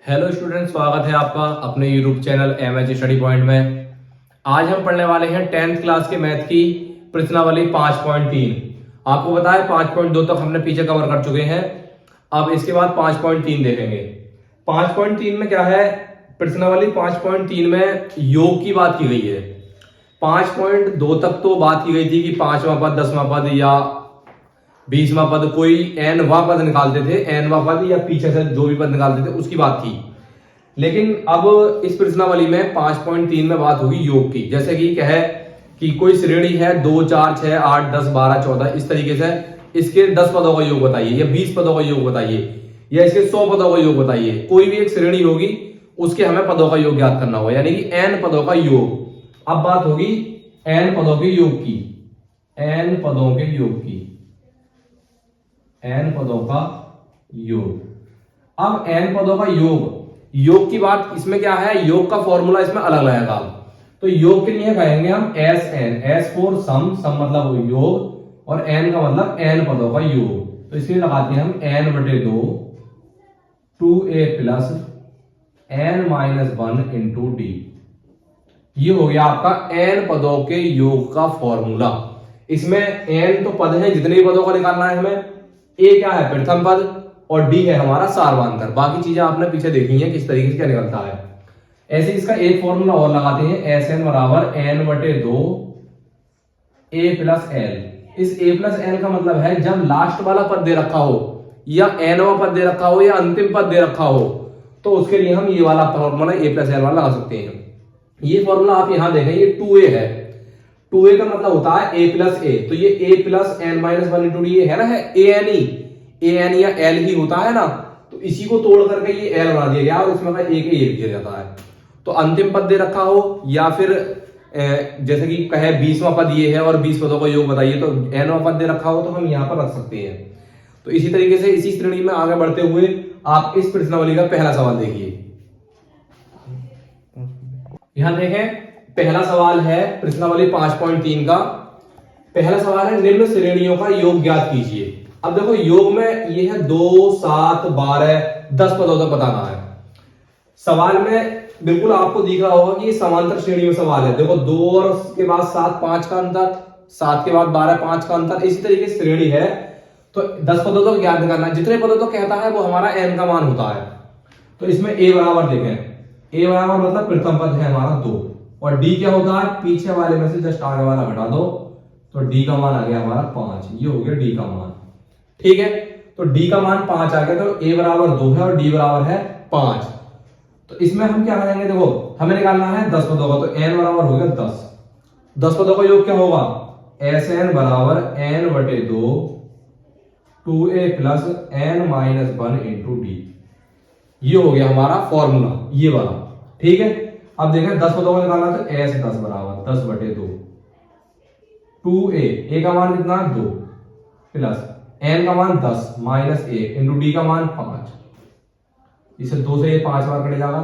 Hello student, स्वागत है आपका अपने YouTube channel MH study point में। आज हम पढ़ने वाले हैं 10th क्लास के मैथ की प्रश्नावली 5.3। आपको पता है 5.2 तक हमने पीछे कवर कर चुके हैं। अब इसके बाद 5.3 देखेंगे। 5.3 में क्या है? प्रश्नावली 5.3 में योग की बात की गई है। 5.2 तक तो बात की गई थी कि 5वां पद, 10वां पद या 20वां पद, कोई nवां पद निकालते थे, nवां पद या पीछे से जो भी पद निकालते थे उसकी बात थी। लेकिन अब इस प्रश्नावली में 5.3 में बात होगी योग की। जैसे कि कहे कि कोई श्रेणी है 2, 4, 6, 8, 10, 12, 14 इस तरीके से, इसके 10 पदों का योग बताइए या 20 पदों का योग बताइए या इसके 100 पदों का योग बताइए। कोई भी एक श्रेणी होगी, उसके हमें पदों का योग याद करना होगा, यानी कि n पदों का योग। अब बात होगी n पदों के योग की, n पदों के योग की, n पदों का योग। अब n पदों का योग की बात इसमें क्या है? योग का फॉर्मूला इसमें अलग लगेगा। तो योग के लिए कहेंगे हम S फॉर सम, सम मतलब योग, और n का मतलब n पदों का योग। तो इसलिए लगाते हैं हम n/2 2a plus n-1 into D. ये हो गया आपका n पदों के योग का फॉर्मूला। इसमें n तो पद है, जितने भी पदों का निकालना है हमें। a क्या है? प्रथम पद, और d है हमारा सार्वधातुक। बाकी चीजें आपने पीछे देखी हैं किस तरीके से क्या निकलता है। ऐसे इसका एक फॉर्मूला और लगाते हैं, Sn बराबर n/2 a प्लस l। इस a प्लस l का मतलब है जब लास्ट वाला पद दे रखा हो या nवां पद दे रखा हो या अंतिम पद दे रखा हो, तो उसके लिए हम ये वाला फॉर्मूला a प्लस l वाला लगा सकते हैं। ये फॉर्मूला आप यहां देखें, ये 2a है। 2a का मतलब होता है a प्लस a, तो ये a plus n-1 into D है ना, है an या l ही होता है ना। तो इसी को तोड़ करके ये l बना दिया गया और इसमें का एक एक दिया जाता है। तो अंतिम पद दे रखा हो या फिर जैसे कि कहे 20वां पद ये है और 20 पदों का योग बताइए, तो nवां पद दे रखा हो तो हम यहां पर रख सकते हैं। तो इसी तरीके से इसी श्रेणी में आगे बढ़ते हुए आप इस प्रश्नावली का पहला सवाल देखिए। यहां देखें, पहला सवाल है प्रश्नावली 5.3 का। पहला सवाल है निम्न श्रेणियों का योग ज्ञात कीजिए। अब देखो, योग में ये है 2, 7, 12, 10 पदों तक बताना है। सवाल में बिल्कुल आपको दिख रहा होगा कि ये समांतर श्रेणी में सवाल है। देखो 2 और उसके बाद 7, 5 का अंतर, 7 के बाद 12, 5 का अंतर, इसी तरीके से श्रेणी है। तो 10 पदों तक ज्ञात करना है। जितने पदों तक कहता है वो हमारा n का मान होता है। तो इसमें a बराबर देखें, a बराबर मतलब प्रथम पद है हमारा 2, और d क्या होता है? पीछे वाले में से जस्ट आगे वाला घटा दो, तो d का मान आ गया हमारा 5। ये हो गया d का मान। ठीक है, तो d का मान 5 आ गया, तो a बराबर 2 है और d बराबर है 5। तो इसमें हम क्या करेंगे? देखो, हमें निकालना है 10 पदों का, तो n बराबर हो गया 10। 10 पदों का योग क्या होगा? Sn बराबर n/2 2a plus n-1 into D. ये हो गया हमारा फॉर्मूला, ये वाला। ठीक है, अब देखें 10 पदों का निकालना, तो S10 बराबर 10/2 2a, a का मान कितना? 2 प्लस n का मान 10 माइनस 1 इंटू डी का मान 5। इसे 2 से ये 5 बार कट जाएगा,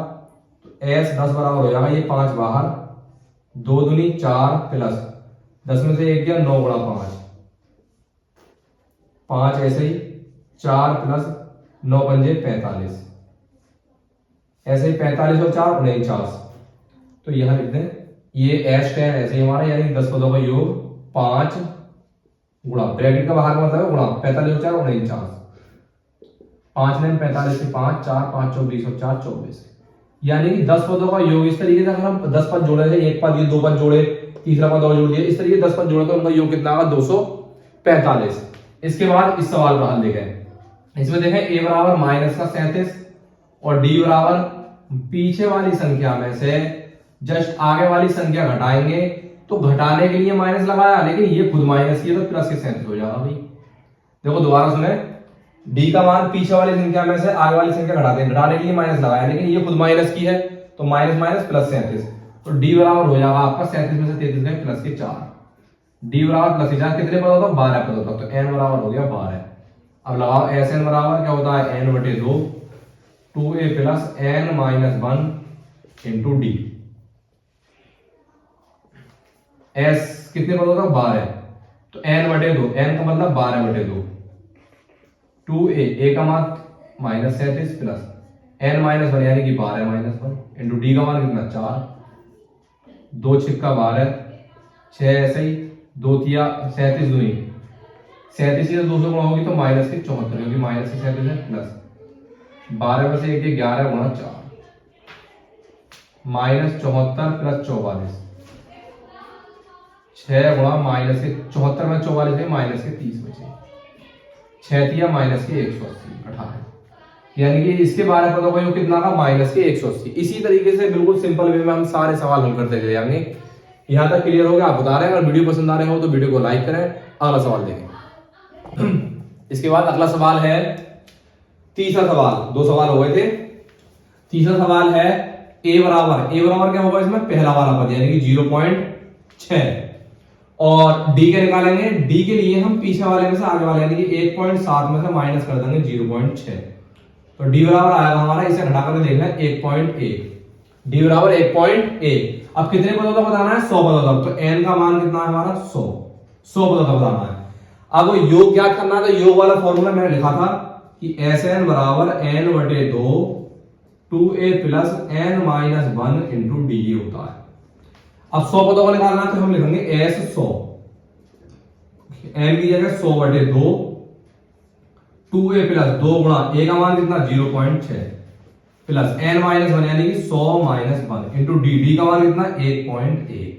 तो S10 बराबर हो जाएगा, ये 5 बाहर, 2 दूनी 4 प्लस 10 में से 1 गया, 9 गुणा 5, 5 ऐसे ही 4 प्लस 9 पंजे 45, ऐसे ही 45 और 4 49। तो यहां लिख दें, ये S10 ऐसे ही हमारा, यानी 10 पदों का योग 5 गुणा, ब्रैकेट का बाहर का मतलब है गुणा 45 और 4 49, 5 ने 45 से 5, 4 5 24 और 4 24, यानी कि 10 पदों का योग। इस तरीके से अगर हम 10 पद जोड़े थे, एक पद ये 2 पद जोड़े, तीसरा पद और जोड़ दिया, इस तरीके 10 पद जोड़े तो उनका योग कितना आगा? 245। इसके बाद इस सवाल का हल देखें। इसमें देखें a बराबर -37 और d बराबर पीछे वाली संख्या में से जस्ट आगे वाली संख्या घटाएंगे, तो घटाने के लिए माइनस लगाया, लेकिन ये खुद माइनस किया तो प्लस के 37 हो जाएगा भाई। देखो दोबारा सुने, d का मान पीछे वाली संख्या में से आगे वाली संख्या घटाते हैं, घटाने के लिए माइनस लगाया, लेकिन ये खुद माइनस की है, तो माइनस माइनस प्लस 37। तो d बराबर हो जाएगा आपका 37 में से 33 गए प्लस के 4, d बराबर प्लस के 4 कितने पद होता है? 12 पद होता है। तो n बराबर हो गया 12। अब लगाओ, Sn बराबर क्या होता है? n/2 2a plus n-1 into D. s कितने पद होता है? 12, तो n/2, n का मतलब 12/2 2a, a का मान -37 प्लस n माइनस वन यानी कि 12 माइनस वन इंटू डी का मान कितना 4, 2 छिक्का 12, 6 ऐसे ही 2 तिया 37 दूनी 37 से 200 गुणा होगी तो माइनस के 74, क्योंकि माइनस के 37 है प्लस 12 में से 1 11 गुणा 4 माइनस 74 प्लस 44 6 गुणा माइनस के 74 में 44 है माइनस के 30 बचे 6 तिया माइनस के 180 18, यानी कि इसके बारे में पता होगा कितना का माइनस के 180। इसी तरीके से बिल्कुल सिंपल वे में हम सारे सवाल हल करते चले जाएंगे। यहां तक क्लियर हो गया? आप बता रहे हैं। अगर वीडियो पसंद आ रहे हो तो वीडियो को लाइक करें। अगला सवाल देखें। इसके बाद अगला सवाल है तीसरा सवाल, 2 सवाल हो गए थे। तीसरा सवाल है ए बराबर क्या होगा इसमें? पहला वाला पद यानी कि 0.6 और डी के निकालेंगे। डी के लिए हम पीछे वाले में से आगे वाले यानी कि 1.7 में से माइनस कर देंगे 0.6, तो डी बराबर आएगा हमारा, इसे घटा करके देखना 1.1। डी बराबर 1.1। अब कितने पदों का बताना है? 100 पदों का। तो एन का मान कितना है हमारा? 100 पदों का बताना है। अब योग ज्ञात करना है तो योग वाला फॉर्मूला मैंने लिखा था कि एस एन बराबर एन बटे 2 2a plus n minus 1 into D होता है। अब 100 पदों को निकालना है तो हम लिखेंगे एस 100, n की जगह 100 बटे 2 2a प्लस 2 गुणा a का मान कितना 0.6 प्लस n माइनस 1 यानी कि 100 माइनस 1 इंटू डी का मान कितना 1.1।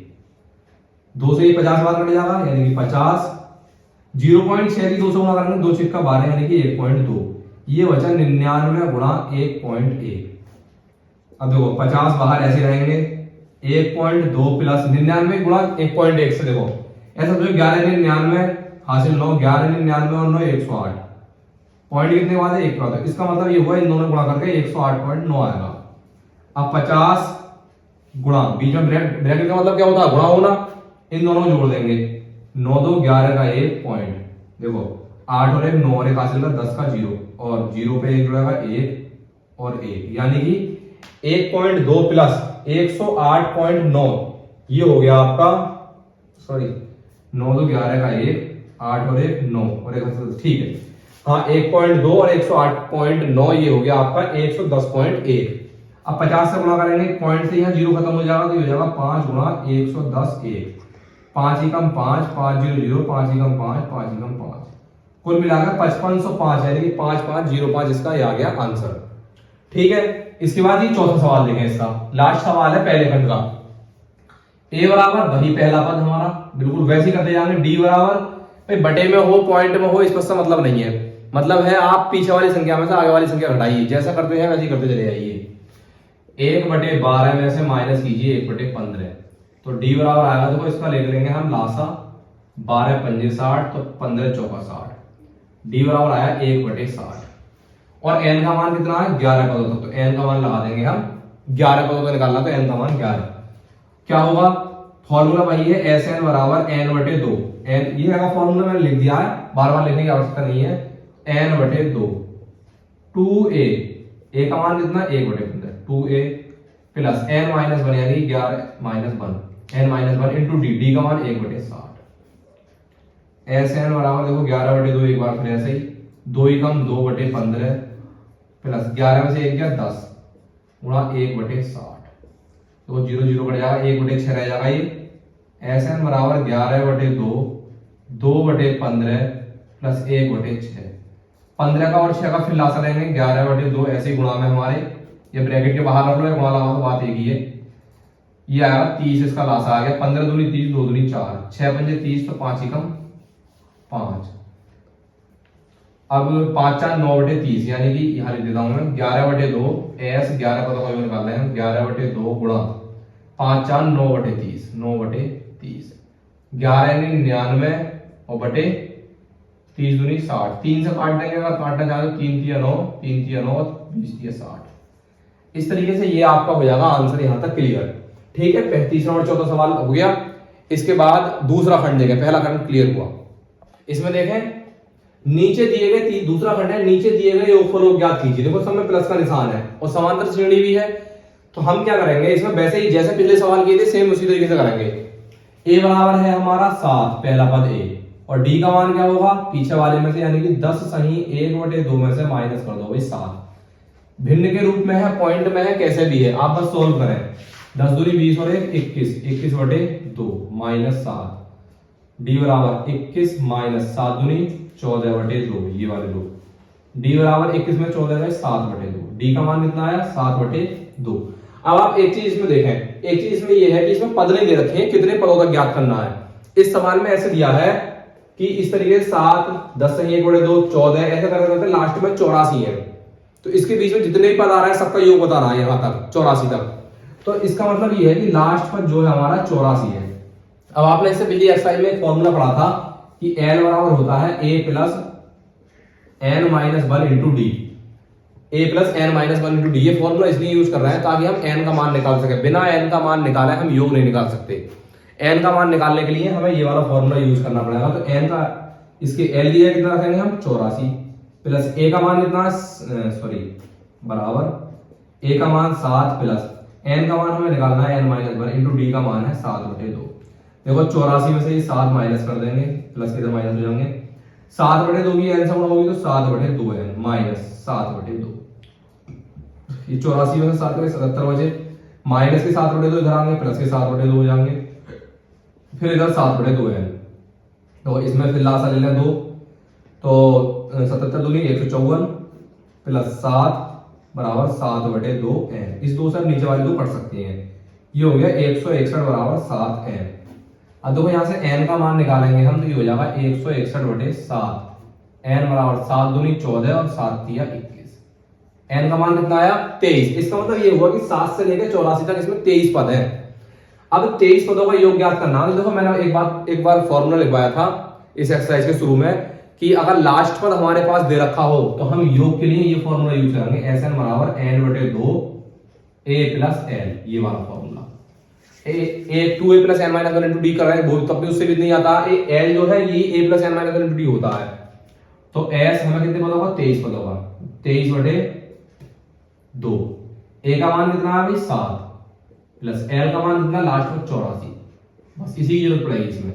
2 से ये 50 बार कट जाएगा यानी कि 50, 0.6 की 200 गुणा करेंगे 2 छिक्का 12 यानी कि 1.2, ये बचा 99 गुणा 1.1। अब देखो 50 बाहर ऐसे रहेंगे 1.2 प्लस 99 गुणा 1.1 से देखो ऐसा तो 1199 हासिल 9 1199 और 9 108 पॉइंट कितने के बाद है 1 के बाद। इसका मतलब ये हुआ इन दोनों गुणा करके 108.9 आएगा। अब 50 गुणा बीच में ब्रैकेट का मतलब क्या होता है? गुणा होना। इन दोनों को जोड़ देंगे 9 2 11 का 1 पॉइंट, देखो 8 और 1 9 और 1 हासिल का 10 का 0 और 0 पे 1 जुड़ेगा 1 और 1 यानी कि 1.2 प्लस 108.9 ये हो गया आपका, सॉरी 9 2 11 का 1 8 और 1 9 और 1 ठीक है हाँ 1.2 और 108.9 ये हो गया आपका 110.1। अब 50 से गुणा करेंगे पॉइंट से यहाँ 0 खत्म हो जाएगा तो ये हो जाएगा 5 गुणा 110 1 5 ही कम 5 5 0 0 5 ही कम 5 5 ही कम 5 कुल मिलाकर 5505 यानी कि 5505 इसका ये आ गया आंसर। ठीक है, इसके बाद ये चौथा सवाल देखें। इसका लास्ट सवाल है पहले खंड का। ए बराबर वही पहला पद हमारा बिल्कुल वैसे ही करते जाएंगे। डी बराबर भाई बटे में हो पॉइंट में हो इसका मतलब नहीं है, मतलब है आप पीछे वाली संख्या में से आगे वाली संख्या घटाइए, जैसा करते हैं वैसे ही करते चले जाइए। 1/12 में से माइनस कीजिए 1/15 तो डी बराबर आएगा। देखो इसका ले लेंगे हम लासा 12 पंजे 60 तो 15 चौका 60, डी बराबर आया 1/60 और n का मान कितना है 11 पदों तक, तो n का मान लगा देंगे हम 11 पदों तक निकालना तो n का मान 11। क्या होगा? फॉर्मूला वही है एस एन बराबर n बटे 2। n ये है फॉर्मूला मैंने लिख दिया है, बार बार लिखने की आवश्यकता नहीं है। n बटे 2 2a a का मान कितना 1/15 2a प्लस n माइनस 1 यानी 11 minus 1 n minus 1 into D, D का मान 1/60। एस एन बराबर देखो 11/2 एक बार फिर ऐसे ही 2 ही कम 2/15 प्लस 11 में से 1 गया 10 गुणा 1/60 तो 0 0 कट जाएगा 1/6 रह जाएगा। ये एस एन बराबर 11/2 2/15 प्लस 1/6 15 का और 6 का फिर लासा लेंगे 11/2 ऐसे ही गुणा में हमारे ये ब्रैकेट के बाहर रख लो, गुणा लगा तो बात एक ही है। ये आया 30 इसका लासा आ गया 15 दूनी 30 2 दूनी 4 6 पंजे 30 तो 5 ही कम 5। अब 5 4 9/30 यानी कि यहां लिख देता हूं मैं 11/2 एस 11 पदों का निकाल रहे हैं 11/2 गुणा 5 4 9/30 9/30 11 99 और बटे 30 दूनी 60 3 से काट देंगे अगर काटना चाहे तो 3 3 9 3 3 9 20 60। इस तरीके से ये आपका हो जाएगा आंसर यहां तक क्लियर। ठीक है, तीसरा और चौथा सवाल हो गया। इसके बाद दूसरा खंड देखें, पहला खंड क्लियर हुआ। इसमें देखें नीचे दिए गए दूसरा खंड है, नीचे दिए गए योगफलों को ज्ञात कीजिए। देखो सब में प्लस का निशान है और समांतर श्रेणी भी है, तो हम क्या करेंगे इसमें वैसे ही जैसे पिछले सवाल किए थे सेम उसी तरीके से करेंगे। ए बराबर है हमारा 7 पहला पद ए और डी का मान क्या होगा पीछे वाले में से यानी कि 10 सही 1/2 में से माइनस कर दो भाई 7 भिन्न के रूप में है, पॉइंट में है, कैसे भी है, आप बस सोल्व करें। 10 दूनी 20 और 1 21, 21 बटे 2 माइनस 7, डी बराबर 21 माइनस 7 दूनी 14 बटे 2, ये वाले दो, डी बराबर 21 में 14 में 7 बटे 2, डी का मान कितना आया 7 बटे 2। अब आप एक चीज इसमें देखें, एक चीज इसमें ये है कि इसमें पद नहीं दे रखे हैं, कितने पदों का ज्ञात करना है। इस सवाल में ऐसे दिया है कि इस तरीके से 7 10 से 1 बटे 2 14 ऐसे करते लास्ट में 84 है, तो इसके बीच में जितने भी पद आ रहा है सबका योग बता रहा है यहां तक 84 तक, तो इसका मतलब ये है कि लास्ट पद जो है हमारा 84 है। अब आपने इससे पिछली एक्सरसाइज में एक फॉर्मूला पढ़ा था कि एल बराबर होता है A plus N minus 1 into D, A plus N minus 1 into D. ये फॉर्मूला इसलिए यूज कर रहे हैं ताकि हम एन का मान निकाल सके, बिना एन का मान निकाले हम योग नहीं निकाल सकते। एन का मान निकालने के लिए हमें ये वाला फॉर्मूला यूज करना पड़ेगा। तो एन का इसके एल दिया कितना रखेंगे हम 84 प्लस ए का मान कितना सॉरी बराबर ए का मान 7 प्लस एन का मान हमें निकालना है एन माइनस 1 इंटू डी का मान है 7 बटे 2। देखो 84 में से ये 7 माइनस कर देंगे, प्लस के इधर माइनस हो जाएंगे, 7 बटे 2 की एन से गुणा होगी तो 7 बटे 2 एन माइनस 7 बटे 2। ये 84 में से 7 करें 77 बचे, माइनस के 7 बटे 2 इधर आएंगे, प्लस के 7 बटे 2 हो जाएंगे, फिर इधर 7 बटे 2 एन। तो इसमें फिर लासा ले लें 2, तो 77 दूनी 154 प्लस 7 बराबर 7 बटे 2 एन। इस 2 से नीचे वाले 2 पढ़ सकते हैं, ये हो गया 161 बराबर 7 एन। अब देखो यहाँ से एन का मान निकालेंगे हम, तो ये हो जाएगा 161 बटे 7, एन बराबर 7 दूनी 14 और 7 तिया 21। एन का मान कितना आया 23। इसका मतलब ये हुआ कि 7 से लेकर 84 तक इसमें 23 पद है। अब 23 पदों का योग ज्ञात करना है। देखो मैंने एक बार फॉर्मूला लिखवाया था इस एक्सरसाइज के शुरू में कि अगर लास्ट पद हमारे पास दे रखा हो तो हम योग के लिए ये फॉर्मूला यूज करेंगे, एस एन बराबर एन बटे 2 ए प्लस एल, ये वाला formula. A 2a plus N minus 1 into D कर रहे हैं, तब भी उससे भी नहीं आता। एल जो है ये A plus N minus 1 into D होता है। तो एस हमें कितने पदों का 23 पदों का, 23 बटे 2, ए का मान कितना है 7 प्लस एल का मान कितना लास्ट में 84, बस इसी की जरूरत पड़ेगी इसमें।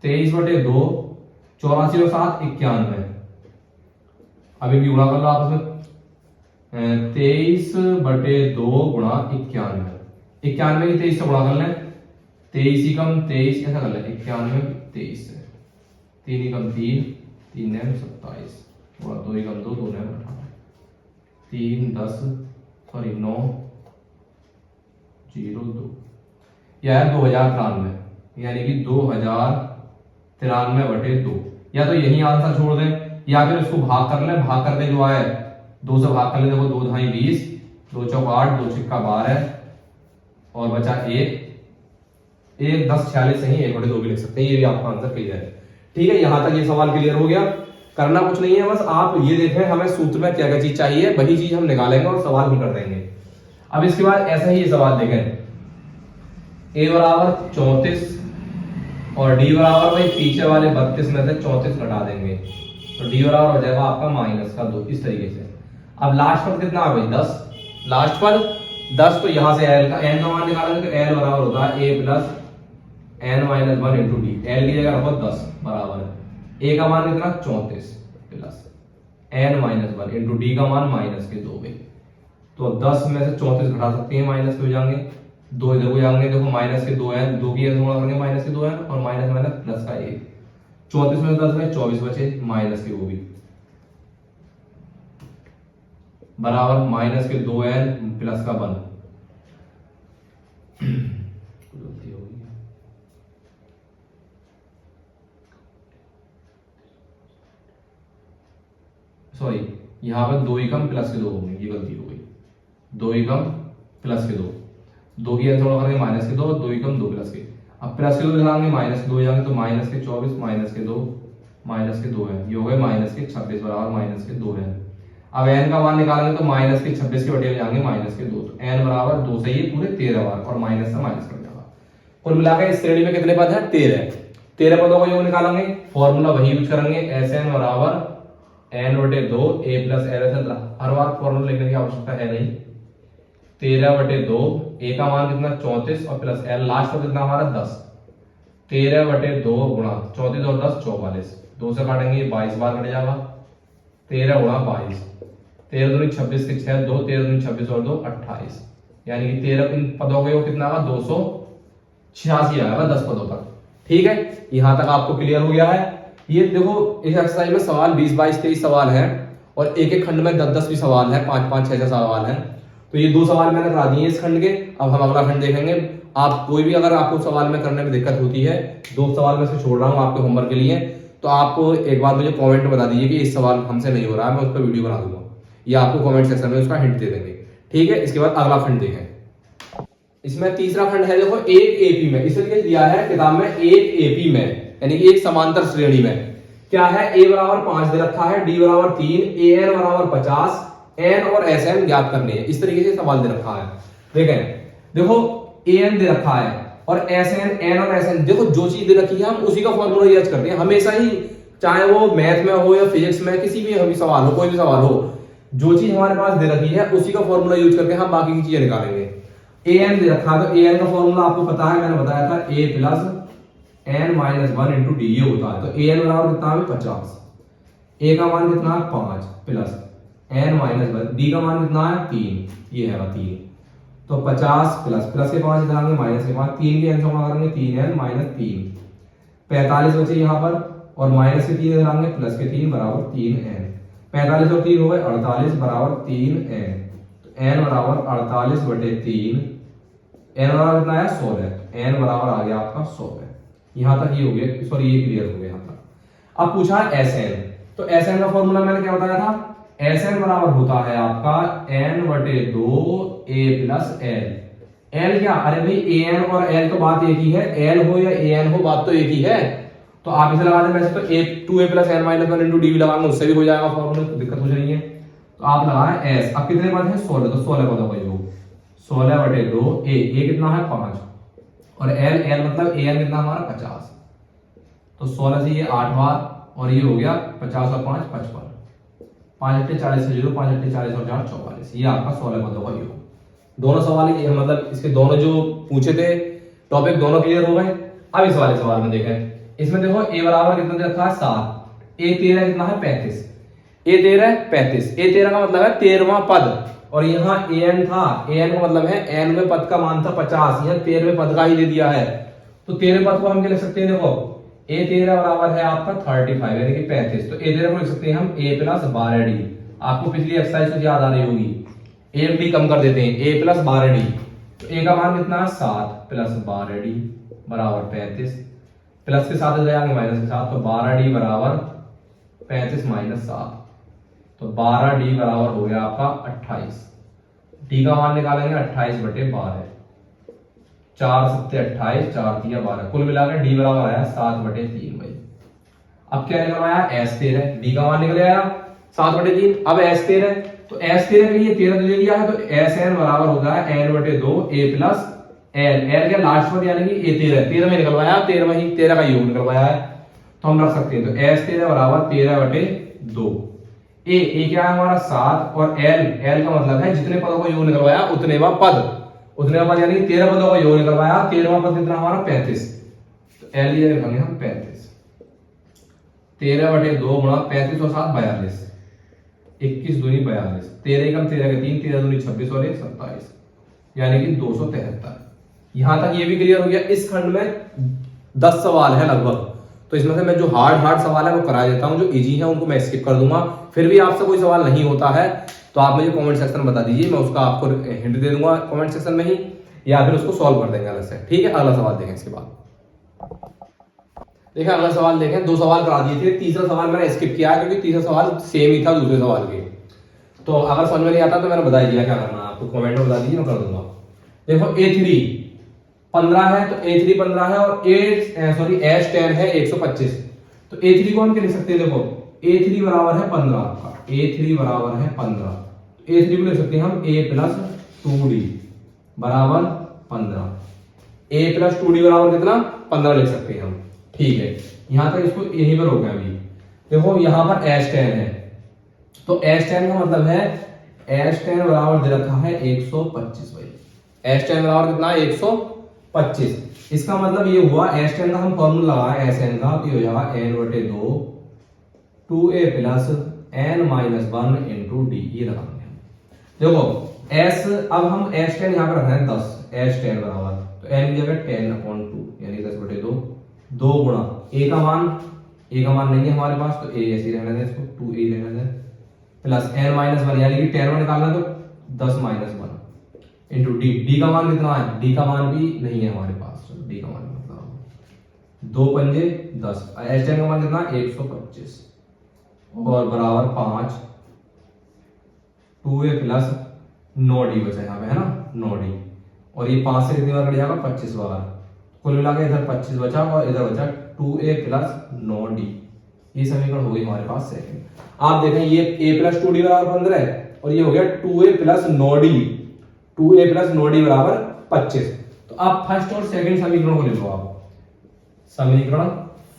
23 बटे 2 84 और 7 91, अभी भी गुणा कर लो आपस में, 23 बटे 2 गुणा 91, 91 की 23 से गुणा कर लें, 23 ही कम 23 ऐसा कर लें, 91 23 से 3 ही कम 3 3 ने 27 गुणा 2 ही कम 2 2 ने 18 3 10 सॉरी 9 0 2, यह है 2093, यानी कि 2093 बटे 2। या तो यही आंसर छोड़ दें या फिर इसको भाग कर लें, भाग करके जो आए 2 से भाग कर लें, देखो 2 ढाई 20, 2 चौक 8, 2 छिक्का 12 और बचा 1 10 46 सही, 1 बटे 2 भी लिख सकते हैं, ये भी आपका आंसर क्लियर है। ठीक है, यहां तक ये सवाल क्लियर हो गया। करना कुछ नहीं है, बस आप ये देखें हमें सूत्र में क्या क्या चीज चाहिए, वही चीज हम निकालेंगे और सवाल भी कर देंगे। अब इसके बाद ऐसा ही ये सवाल देखें, ए बराबर 34 और डी बराबर भाई पीछे वाले 32 में से 34 घटा देंगे, तो डी बराबर हो जाएगा आपका माइनस का 2, इस तरीके से। अब लास्ट पद कितना है भाई 10, लास्ट पद 10, तो यहां से एल का एन का मान निकालेंगे, तो एल बराबर होता है A plus N minus 1 into D. L की जगह रखो 10 बराबर ए का मान कितना 34 plus N minus 1 into D का मान माइनस के 2 में। तो 10 में से 34 घटा सकते हैं, माइनस के हो जाएंगे, 2 इधर हो जाएंगे, देखो माइनस के 2 एन, 2 की गुणा करेंगे माइनस के 2 एन और माइनस माइनस प्लस का 1, 34 में 10 में 24 बचे, माइनस के वो भी बराबर माइनस के 2 एन प्लस का 1। सॉरी, यहां पर 2 एकम प्लस के 2 होंगे, ये गलती हो गई, 2 एकम प्लस के 2, 2 की थोड़ा करेंगे माइनस के 2, 2 एकम 2 प्लस के, अब प्लस के 2 लगाएंगे माइनस के 2 जाएंगे, तो माइनस के 24 माइनस के 2 माइनस के 2 है, ये हो गए माइनस के 26 बराबर माइनस के 2 है। अब एन का मान निकालेंगे तो माइनस के 26 के बटे में जाएंगे माइनस के 2, तो एन बराबर 2 से ये पूरे 13 बार और माइनस से माइनस कर जाएगा। कुल मिलाकर इस श्रेणी में कितने पद है 13 पदों का योग निकालेंगे, फॉर्मूला वही यूज करेंगे, एस एन बराबर एन बटे 2 A plus L S L, her bar formula लिखने की आवश्यकता है नहीं, 13 बटे 2 ए का मान कितना 34 और प्लस एल लास्ट में कितना हमारा 10, 13 बटे 2 गुणा 34 और 10 44, 2 से काटेंगे 22 बार कट जाएगा, 13 गुणा 22, 13 दूनी 26 के 6 2, 13 दूनी 26 और 2 28, यानी कि 13 इन पदों का योग कितना आएगा 286 आएगा 10 पदों पर। ठीक है, यहां तक आपको क्लियर हो गया है। ये देखो इस एक्सरसाइज में सवाल 20 22 23 सवाल है और एक एक खंड में 10 10 भी सवाल है, 5 5 6 6 सवाल है। तो ये 2 सवाल मैंने करा दिए इस खंड के। अब हम अगला खंड देखेंगे। आप कोई भी अगर आपको सवाल में करने में दिक्कत होती है, 2 सवाल में से छोड़ रहा हूँ आपके होमवर्क के लिए, तो आप एक बार मुझे कमेंट में बता दीजिए कि इस सवाल हमसे नहीं हो रहा है, मैं उस पर वीडियो बना दूंगा या आपको कमेंट सेक्शन में उसका हिंट दे देंगे। ठीक है, इसके बाद अगला खंड देखें। इसमें तीसरा खंड है, देखो एक एपी में, इसलिए दिया है किताब में एक एपी में, यानी कि एक समांतर श्रेणी में क्या है, a बराबर 5 दे रखा है, d बराबर 3, an बराबर 50, n और sn ज्ञात करने हैं। इस तरीके से सवाल दे रखा है। देखें, देखो an दे रखा है और sn, n और sn, देखो जो चीज दे रखी है हम उसी का फॉर्मूला यूज करते हैं हमेशा ही, चाहे वो मैथ में हो या फिजिक्स में, किसी भी अभी सवाल हो, कोई भी सवाल हो, जो चीज हमारे पास दे रखी है उसी का फॉर्मूला यूज करके हम बाकी की चीजें निकालेंगे। an दे रखा है तो an का फॉर्मूला आपको पता है, मैंने बताया था a plus n minus 1 into D, ये होता है। तो an बराबर कितना है 50, a का मान कितना है 5 प्लस n माइनस 1, d का मान कितना है 3, ये है 3। तो 50 प्लस प्लस के 5 इधर आएंगे, माइनस के 5, 3 के n से गुणा करेंगे 3n माइनस 3, 45 बचे यहाँ पर, और माइनस के 3 इधर आएंगे, प्लस के 3 बराबर 3n, 45 और 3 हो गए 48 बराबर 3n। तो n बराबर 48 बटे 3, n बराबर कितना है 16, n बराबर आ गया आपका 16। यहां तक ये हो गया, सॉरी ये क्लियर हो गया यहां तक। अब पूछा है Sn, तो Sn का फॉर्मूला मैंने क्या बताया था, Sn बराबर होता है आपका n बटे 2 a प्लस l। l क्या, अरे भाई an और l तो बात एक ही है, l हो या an हो बात तो एक ही है। तो आप इसे लगा दें, वैसे तो a 2a plus n minus 1 into D भी लगाएंगे, उससे भी हो जाएगा फॉर्मूला, तो दिक्कत हो जाएगी। तो आप लगाएं s, अब कितने पद हैं 16, तो 16 पदों का योग 16 बटे 2 a कितना है 5 और l मतलब an कितना हमारा 50, तो 16 से ये 8 बार और ये हो गया 50 और 5 55, 5 अट्ठे 40 से 0, 5 अट्ठे 40 और 4 44, ये आपका 16 पदों का योग। दोनों सवाल ये मतलब इसके दोनों जो पूछे थे टॉपिक दोनों क्लियर हो गए। अब इस वाले सवाल में देखें, इसमें देखो a बराबर कितना दे रखा है 7, a 13 कितना है 35, a 13 35, a 13 का मतलब है 13वां पद, और यहाँ an था, an का मतलब है nवें पद का मान था 50, यहाँ 13वें पद का ही दे दिया है, तो 13वें पद को हम क्या लिख सकते हैं, देखो a 13 बराबर है आपका 35 यानी कि 35, तो a 13 को लिख सकते हैं हम a प्लस 12d। आपको पिछली एक्सरसाइज से याद आ रही होगी, एक डी कम कर देते हैं, a प्लस 12d, तो a का मान कितना है 7 प्लस 12d बराबर 35, प्लस के साथ जाएंगे माइनस के साथ, तो 12d बराबर 35 माइनस 7, तो 12d बराबर हो गया आपका 28, d का मान निकालेंगे 28 बटे 12, 4 सत्ते 28, 4 तिया 12, कुल मिलाकर d बराबर आया 7 बटे 3 भाई। अब क्या निकल आया s13, d का मान निकल आया 7 बटे 3। अब s13, तो s13 के लिए 13 दे दिया है, तो sn बराबर होता है n बटे 2 a प्लस l क्या लास्ट पद यानी कि a 13 में निकलवाया, 13 का योग निकलवाया है, तो हम रख सकते हैं। तो s13 बराबर 13 बटे 2, a क्या है हमारा 7 और l का मतलब है जितने पदों का योग निकलवाया उतनेवा पद, यानी 13 पदों का योग निकलवाया, 13वां पद कितना हमारा 35, तो l ये लिखेंगे हम 35, 13 बटे 2 गुणा 35 और 7 42, 21 दूनी 42, 13 एकम 13 के 3, 13 दूनी 26 और 1 27, यानी कि 273। यहां तक ये भी क्लियर हो गया। इस खंड में 10 सवाल है लगभग, तो इसमें से मैं जो हार्ड सवाल है वो करा देता हूं, जो इजी है उनको मैं स्किप कर दूंगा। फिर भी आपसे कोई सवाल नहीं होता है तो आप मुझे कमेंट सेक्शन में बता दीजिए, मैं उसका आपको हिंट दे दूंगा कमेंट सेक्शन में ही, या फिर उसको सॉल्व कर देंगे अलग से। ठीक है, अगला सवाल देखें। इसके बाद देखिए अगला सवाल देखें, 2 सवाल करा दिए थे, तीसरा सवाल मैंने स्किप किया क्योंकि तीसरा सवाल सेम ही था दूसरे सवाल के। तो अगर समझ में नहीं आता तो मैंने बता दिया क्या करना, आपको कमेंट में बता दीजिए, मैं कर दूंगा। देखो a3 15 है, तो a3 15 है और s10 है 125, तो a3 को हम क्या लिख सकते हैं, देखो a3 बराबर है 15 का, a3 बराबर है 15, a3 को लिख सकते हैं हम a प्लस 2d बराबर 15, a प्लस 2d बराबर कितना 15 लिख सकते हैं हम। ठीक है, यहां तक इसको यहीं पर हो गया। अभी देखो यहां पर s10 है, तो s10 का मतलब है s10 बराबर दे रखा है 125 भाई, s10 बराबर कितना है 125। इसका मतलब ये हुआ s10 का हम फॉर्मूला लगाए sn का, तो ये हो जाएगा n बटे 2 2a plus n-1 into D, ये लगाएंगे हम। देखो s, अब हम h10 यहाँ पे रखना है 10, h10 बराबर, तो n की जगह 10/2 यानी 10/2, 2 गुणा a का मान नहीं है हमारे पास तो a ऐसे ही रहने दें, इसको 2a रहने दें, प्लस n-1 यानी कि 10 निकालना है तो 10-1 इंटू डी का मान कितना है, डी का मान भी नहीं है हमारे पास, तो डी का मान मतलब 2 पंजे 10, h10 का मान कितना 125 और बराबर 5, 2a प्लस 9d बचा यहाँ पे है ना, 9d, और ये 5 से कितनी बार कट जाएगा 25 बार, कुल मिला के इधर 25 बचा और इधर बचा 2a प्लस 9d, ये समीकरण हो गई हमारे पास सेकंड। आप देखें ये a प्लस 2d बराबर 15 है और ये हो गया 2a plus 9d, 2a plus 9d बराबर 25। तो आप फर्स्ट और सेकंड समीकरण को ले लो, आप समीकरण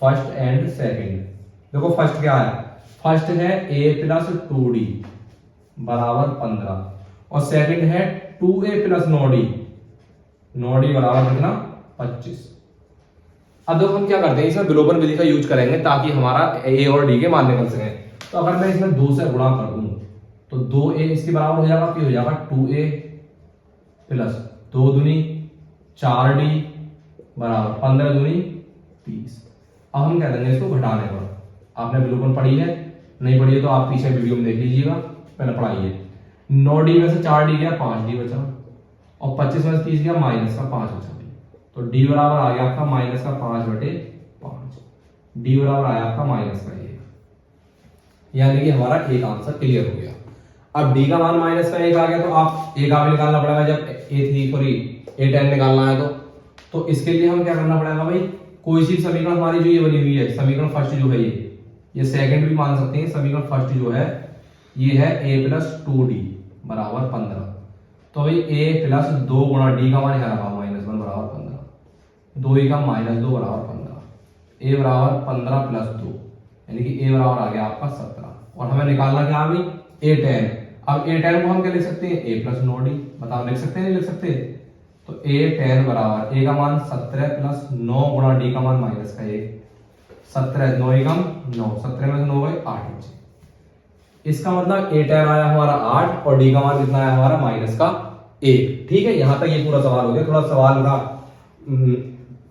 फर्स्ट एंड सेकंड। देखो फर्स्ट क्या है, फर्स्ट है a प्लस 2d बराबर 15 और सेकंड है 2a प्लस 9d बराबर कितना 25। अब देखो हम क्या करते हैं, इसमें विलोपन विधि का यूज करेंगे ताकि हमारा a और d के मान निकल सके। तो अगर मैं इसमें 2 से गुणा कर दूं तो 2a इसके बराबर हो जाएगा, फिर हो जाएगा 2a प्लस 2 दूनी 4d बराबर 15 दूनी 30। अब हम कह देंगे इसको घटाने पर, आपने विलोपन पढ़ी है, नहीं पढ़ी है तो आप पीछे वीडियो में देख लीजिएगा, पहले पढ़ाइए। 9d में से 4d गया 5d बचा और 25 में से 30 गया माइनस का 5 बचा, तो d बराबर आ गया आपका माइनस का 5/5, d बराबर आया आपका माइनस का 1, यानी कि हमारा एक आंसर क्लियर हो गया। अब d का मान माइनस का 1 आ गया तो आप a का भी निकालना पड़ेगा, जब a10 निकालना है तो इसके लिए हम क्या करना पड़ेगा भाई, कोई सी समीकरण हमारी जो ये बनी हुई है, समीकरण फर्स्ट जो है ये सेकंड भी मान सकते हैं, समीकरण फर्स्ट जो है ये है a प्लस 2d बराबर 15, तो भाई a प्लस 2 गुणा d का मान यहाँ रखा -1 बराबर 15, 2 का -2 बराबर 15, a बराबर 15 प्लस 2 यानी कि a बराबर आ गया आपका 17, और हमें निकालना क्या अभी a10। अब a10 को हम क्या लिख सकते हैं, a प्लस 9d, बताओ लिख सकते हैं नहीं लिख सकते, तो a10 बराबर a का मान 17 प्लस 9 गुणा d का मान माइनस का 1, 17 9 एकम 9, 17 में से 9 गए 8 बचे, इसका मतलब a10 आया हमारा 8 और d का मान कितना आया हमारा माइनस का 1। ठीक है, यहां तक ये पूरा सवाल हो गया। थोड़ा सवाल का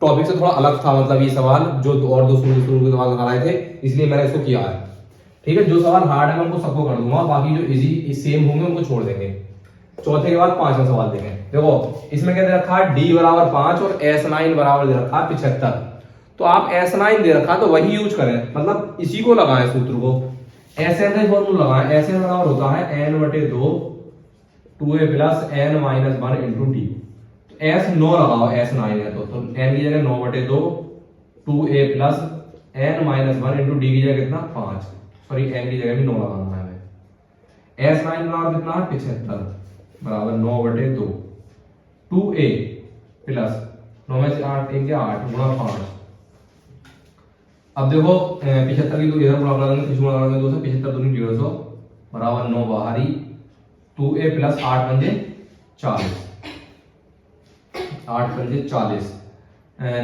टॉपिक से थोड़ा अलग था, मतलब ये सवाल जो और दो शुरू के सवाल लगा रहे थे, इसलिए मैंने इसको किया है। ठीक है, जो सवाल हार्ड है मैं उनको सबको कर दूंगा, बाकी जो इजी सेम होंगे उनको छोड़ देंगे। चौथे के बाद पांचवा सवाल देखें। देखो इसमें क्या दे रखा है, d बराबर 5 और s9 बराबर दे रखा है 75। तो आप s9 दे रखा तो वही यूज करें, मतलब इसी को लगाएं सूत्र को, Sn का फॉर्मूला लगाएं। Sn बराबर होता है n/2 2a plus n-1 into D. S 9 लगाओ, S9 है तो n की जगह 9/2 2a plus n-1 into D की जगह कितना 5, सॉरी n की जगह भी 9 लगाना है हमें। S9 बराबर कितना है 75 बराबर 9/2 2a प्लस 9 में से 8 1 8 गुणा 5। अब देखो 75 की 2 इधर गुणा कर देंगे, 3 गुणा कर देंगे 2 से, 75 दूनी 150 बराबर 9 बाहरी 2a प्लस 8 पंजे 40, 8 पंजे 40,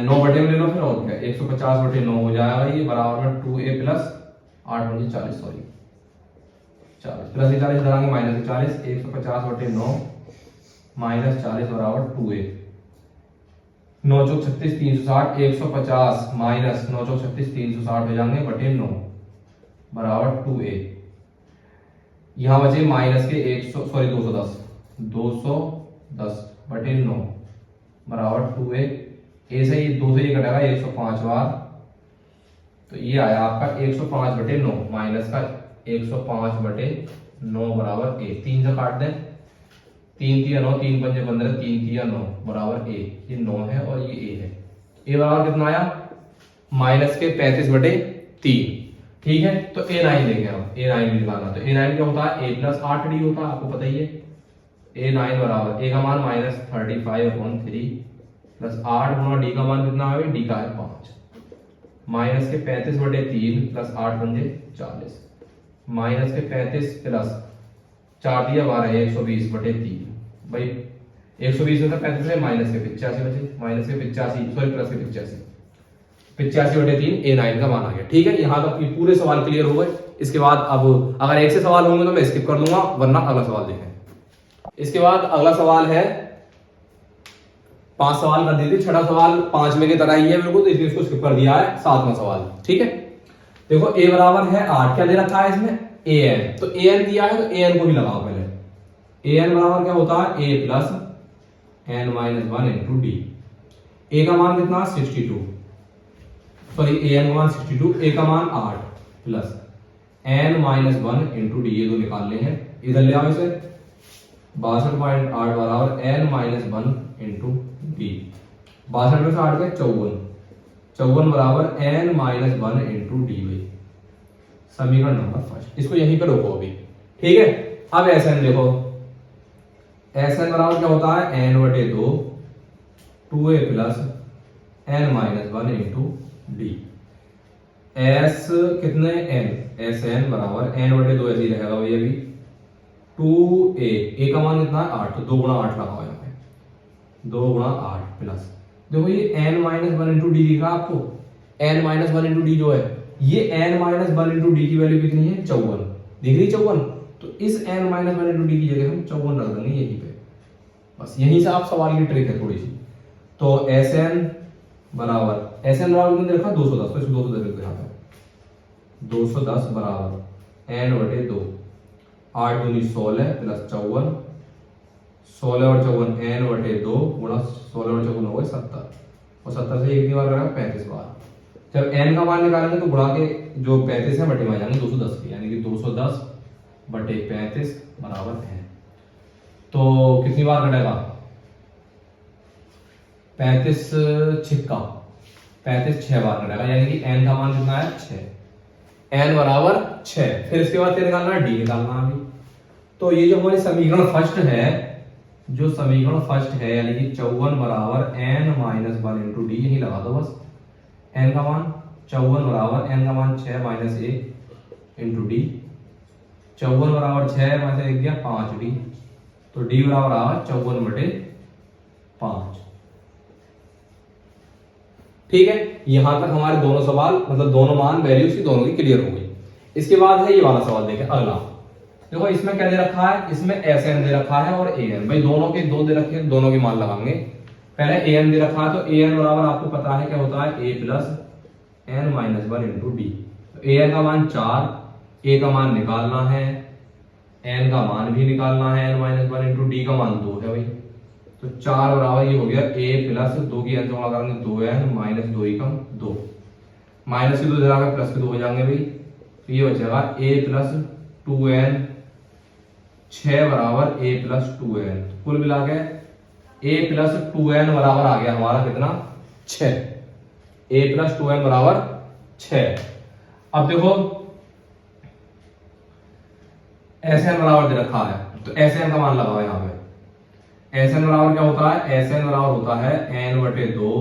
9 बटे में ले लो फिर, और क्या 150/9 हो जाएगा ये, बराबर में 2a प्लस 8 पंजे 40, सॉरी 40 प्लस 40 इधर आएंगे माइनस 40, 150/9 माइनस 40 बराबर 2a, 9 चौक 36 360, 150 माइनस 9 चौक 36 360 हो जाएंगे बटे 9 बराबर 2a। यहां बचे माइनस के 210 बटे 9 बराबर 2a। ए से ये 2 से ये कटेगा 105 बार, तो ये आया आपका 105/9 माइनस का 105/9 बराबर a। 3 से काट दें, 3 3 9, 3 पंजे 15, 3 3 9 बराबर a। ये 9 है और ये a है। a बराबर कितना आया माइनस के 35/3। ठीक है, तो a9 लेंगे हम, a9 निकालना, तो a9 क्या होता है a प्लस 8d होता है, आपको पता ही है। a9 बराबर a का मान -35/3 प्लस 8 गुणा d का मान कितना है, d का है 5 माइनस के 35/3 प्लस 8 पंजे 40 माइनस के 35 प्लस 4 दिया 12 120/3। भाई 120 में 35 में माइनस के 85 बचे, माइनस के 85 सॉरी प्लस के 85 85/3 a9 का मान आ गया। ठीक है, यहां तक पूरे सवाल क्लियर हो गए। इसके बाद अब अगर एक से सवाल होंगे तो मैं स्किप कर दूंगा, वरना अगला सवाल देखें। इसके बाद अगला सवाल है, 5 सवाल कर दिए थे, छठा सवाल 5 में की तरह ही है बिल्कुल, तो इसलिए इसको स्किप कर दिया है। 7वां सवाल, ठीक है। देखो a बराबर है 8, क्या दे रखा है इसमें an, तो an दिया है तो an को ही लगाओ पहले। an बराबर क्या होता है a plus n minus 1 into D. a का मान कितना 62, सॉरी an का मान 62, a का मान 8 plus n minus 1 into D, ये दो निकालने हैं, इधर ले आओ इसे। 62.8 बराबर n माइनस 1 इंटू डी। 62 में से 8 गए 54, 54 बराबर n माइनस 1 इंटू डी भाई, समीकरण नंबर फर्स्ट। इसको यहीं पे रोको अभी, ठीक है। अब Sn देखो, Sn बराबर क्या होता है n बटे 2 2a plus n minus 1 into D. S कितने n, Sn बराबर n बटे 2 ऐसे ही रहेगा भाई अभी 2a, a का मान कितना है 8, तो 2 गुणा 8 लगाओ यहाँ पे, 2 गुणा 8 प्लस, देखो ये n माइनस 1 इंटू डी दिख रहा है आपको, n माइनस 1 इंटू डी जो है, ये n माइनस 1 इंटू डी की वैल्यू कितनी है 54, दिख रही 54, तो इस n माइनस 1 इंटू डी की जगह हम 54 रख देंगे यहीं पे, बस यहीं से आप सवाल की ट्रिक है थोड़ी सी। तो Sn बराबर कितने रखा 210, तो इसको 210 लिख दो यहाँ पे, 210 बराबर n बटे 2, 8 दूनी 16 प्लस 54, 16 और 54 n बटे 2 गुणा 16 और 54 हो गए 70, और 70 से एक दीवार करेगा 35 बार। जब n का मान निकालेंगे तो गुणा के जो 35 है बटे में आ जाएंगे 210 के, यानी कि 210 बटे 35 बराबर n। तो कितनी बार कटेगा 35 छिक्का 35 6 बार कटेगा, यानी कि n का मान कितना है 6, n बराबर 6। फिर इसके बाद क्या निकालना है, d निकालना है अभी। तो ये जो हमारी समीकरण फर्स्ट है, जो समीकरण फर्स्ट है यानी कि 54 बराबर n माइनस 1 इंटू डी, यही लगा दो बस। n का मान 54 बराबर n का मान 6 माइनस 1 इंटू डी, 54 बराबर 6 माइनस 1 गया 5 डी, तो d बराबर आ 54 बटे 5। ठीक है, यहां तक हमारे दोनों सवाल मतलब दोनों मान वैल्यू की दोनों की क्लियर हो गई। इसके बाद है ये वाला सवाल देखें अगला। देखो इसमें क्या दे रखा है, इसमें Sn दे रखा है और An, भाई दोनों के दो दे रखे हैं, दोनों के मान लगाएंगे। पहले An दे रखा है, तो An बराबर आपको पता है क्या होता है a plus n minus 1 into D. An का मान 4, a का मान निकालना है, n का मान भी निकालना है, n माइनस 1 इंटू डी का मान 2 है भाई, तो 4 बराबर ये हो गया a प्लस 2 की n से गुणा करेंगे 2n माइनस 2 एकम 2, माइनस के 2 इधर आ गए प्लस के 2 हो जाएंगे भाई, तो ये बचेगा a प्लस 2n, 6 बराबर a प्लस 2n, कुल मिला के a प्लस 2n बराबर आ गया हमारा कितना 6, a प्लस 2n बराबर 6। अब देखो Sn बराबर दे रखा है, तो Sn का मान लगाओ यहाँ पे। Sn बराबर क्या होता है, Sn बराबर होता है n बटे 2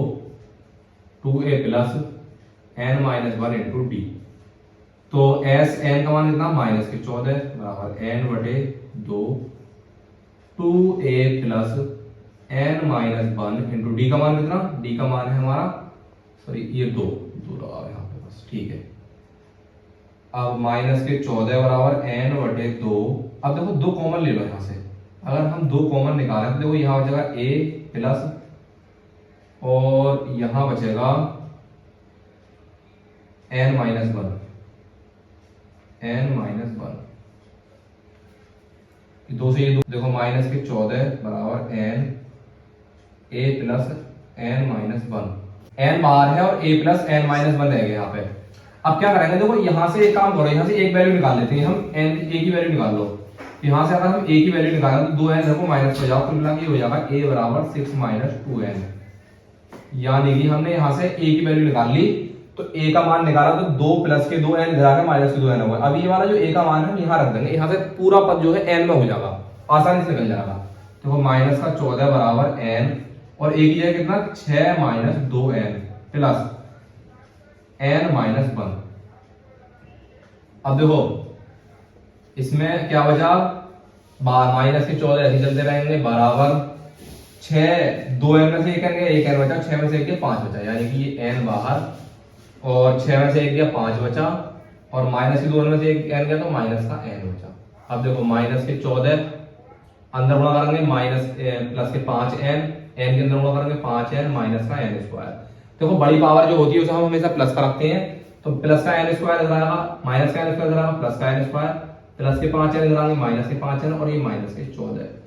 2a plus n minus 1 into D. तो Sn का मान कितना माइनस के 14 बराबर n बटे 2 2a plus n minus 1 into D का मान कितना, डी का मान है हमारा सॉरी ये 2 लगाओ यहाँ पे बस, ठीक है। अब माइनस के 14 बराबर n बटे 2, अब देखो 2 कॉमन ले लो यहाँ से, अगर हम 2 कॉमन निकालें तो देखो यहाँ बचेगा a प्लस और यहाँ बचेगा n माइनस 1, n माइनस 1, 2 से ये 2, देखो माइनस के 14 बराबर n a plus n minus 1, n बाहर है और a प्लस n माइनस 1 रह गया यहाँ पे। अब क्या करेंगे, देखो यहाँ से एक काम करो, यहाँ से एक वैल्यू निकाल लेते हैं हम, n a की वैल्यू निकाल लो। यहाँ से अगर हम a की वैल्यू निकालें तो 2n देखो माइनस हो जाओ, कुल मिला के हो जाएगा a बराबर 6 माइनस 2n, यानी कि हमने यहाँ से a की वैल्यू निकाल ली, तो a का मान निकाला तो 2 प्लस के 2n इधर आके माइनस के 2n हो गया। अब ये वाला जो a का मान है हम यहाँ रख देंगे, यहाँ से पूरा पद जो है n में हो जाएगा, आसानी से निकल जाएगा। देखो माइनस का 14 बराबर n और a की जगह कितना 6 minus 2n plus n minus 1। अब देखो इसमें क्या बचा, माइनस के 14 ऐसे चलते रहेंगे बराबर 6, 2n में से एक n बचा, 6 में से 1 5 बचा, यानी कि ये n बाहर और 6 में से 1 5 बचा, और माइनस के 2 में से एक n गया तो माइनस का n बचा। अब देखो माइनस के 14 अंदर गुणा करेंगे माइनस प्लस के 5n, n के अंदर गुणा करेंगे 5n माइनस का n स्क्वायर। देखो बड़ी पावर जो होती है उसे हम हमेशा प्लस का रखते हैं, तो प्लस का n स्क्वायर इधर आएगा, माइनस का n स्क्वायर इधर आएगा, प्लस का n स्क्वायर, प्लस के 5n इधर आएंगे, माइनस के 5n और ये माइनस के 14।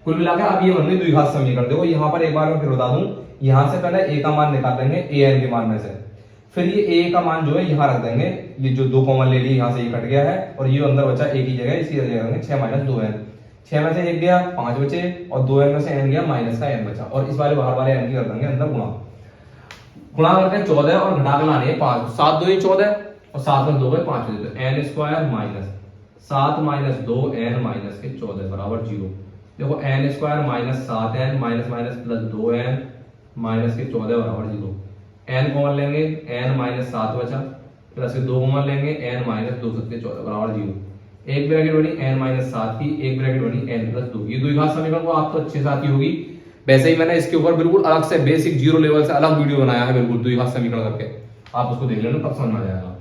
कुल मिलाकर अब ये बन गई द्विघात समीकरण। देखो यहाँ पर एक बार मैं फिर बता दूं, यहाँ से पहले a का मान निकाल लेंगे an के मान में से, फिर ये a का मान जो है यहाँ रख देंगे, ये जो 2 कॉमन ले लिए यहाँ से ये कट गया है और ये अंदर बचा a की जगह, इसकी जगह रखेंगे 6 माइनस 2n, 6 में से 1 गया 5 बचे और 2n में से n गया माइनस का n बचा, और इस वाले बाहर वाले n की कर देंगे अंदर गुणा करके 14 और घटा के लाने 5, 7 2 14 और 7 में 2 5 दे दो, n square minus 7 minus 2n minus के 14 बराबर 0। देखो n square minus 7n minus minus plus 2n minus के 14 बराबर 0। n कॉमन लेंगे n माइनस 7 बचा, प्लस के 2 कॉमन लेंगे n माइनस 2 के 14 बराबर 0। एक ब्रैकेट बनी n माइनस 7 की, एक ब्रैकेट बनी n प्लस 2 की। द्विघात समीकरण को आप तो अच्छे से आती होगी, वैसे ही मैंने इसके ऊपर बिल्कुल अलग से बेसिक जीरो लेवल से अलग वीडियो बनाया है बिल्कुल द्विघात समीकरण करके, आप उसको देख लेना तब समझ में आ जाएगा।